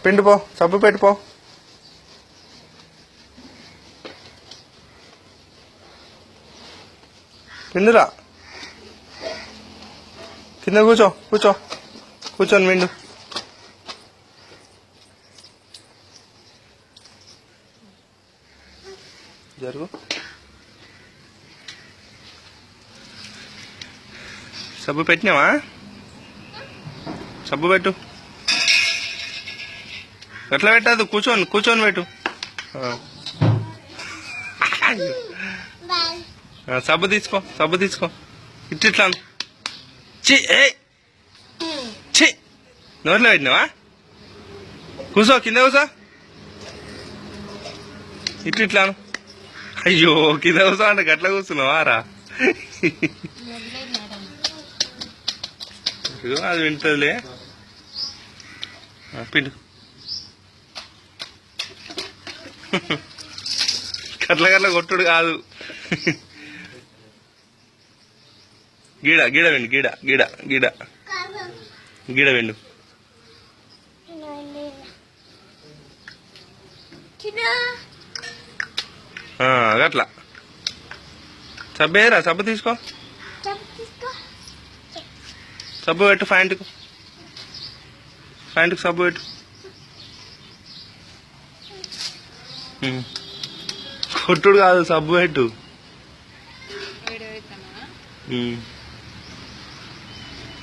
పిండి పో, సబ్బు పెట్టుపో. పిండురా, కింద కూర్చో, కూర్చొని పిండు. జరుగు. సబ్బు పెట్టినావా? సబ్బు పెట్టు. ఎట్లా పెట్టదు, కూర్చొని పెట్టు. సబ్బు తీసుకో. ఇట్లా చి నోట్లో పెట్టినావా? కూర్చో, కింద కూర్చో. ఇట్లాను. అయ్యో, కింద కూర్చో అంటే గట్ల కూర్చున్నావా రా? అది వింటదిలే. పిండు. గట్ల కొట్టుడు కాదు. గీడ వెండు, గీడ వెండు. గట్లా సబ్బేరా, సబ్బు తీసుకో. సబ్బు పెట్టు, ప్యాంటుకు సబ్బు పెట్టు. కొట్టుడు కాదు, సబ్బు పెట్టు.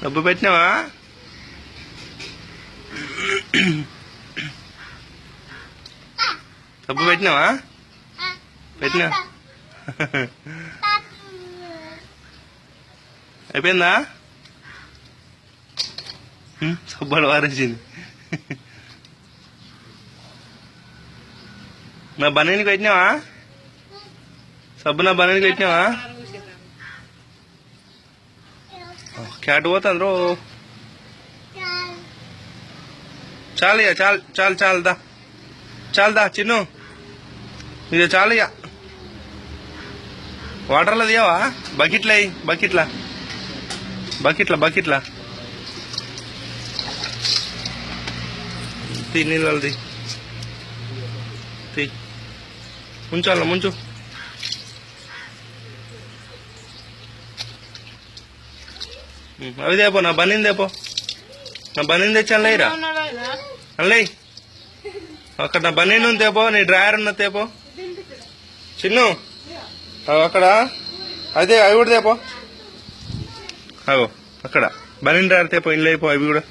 సబ్బు పెట్టినావా? సబ్బు పెట్టినా అయిపోయిందా? సబ్బు వారేసింది. నా బనీనికి పెట్టినావా? సబ్బు నా బనీనికి పెట్టినావా? క్యాట్ పోతుంది రో. చాలు ఇక, చాలు దా చిన్ను, ఇక చాలు ఇక. వాటర్లో తీయవా? బకెట్లా తీ, నీళ్ళు తీ. ముంచు. అవి తేపో, నా బనీని తెచ్చి అల్లయ్యరా, అల్లయ్య. అక్కడ నా బనీన్ ఉంది తేపో, నీ డ్రాయర్ ఉన్న తేపో. చిన్ను అక్కడ అదే, అవి కూడా తేపో. అగో అక్కడ బనీన్ డ్రాయర్ తేపో, ఇంట్లో అయిపో. అవి కూడా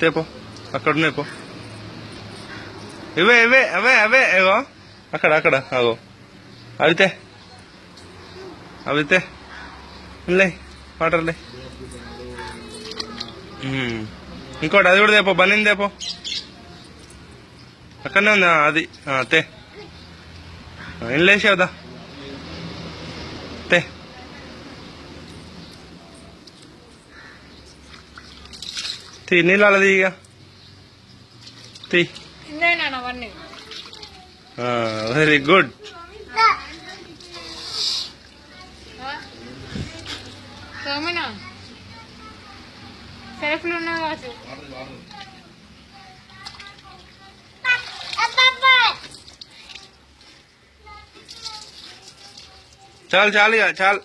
తేపో, అక్కడ ఉన్నాయి పో. ఇవే ఏగో అక్కడ అగో అవితే లే, వాటర్ లే. ఇంకోటి అది కూడా తేపో, బనీన్ తేపో. అక్కడనే ఉంది అది. తే ఇంలేసేవదా, తే. నీళ్ళు అలది ఇక తీ. Very good. చాలు ఇక, చాలు.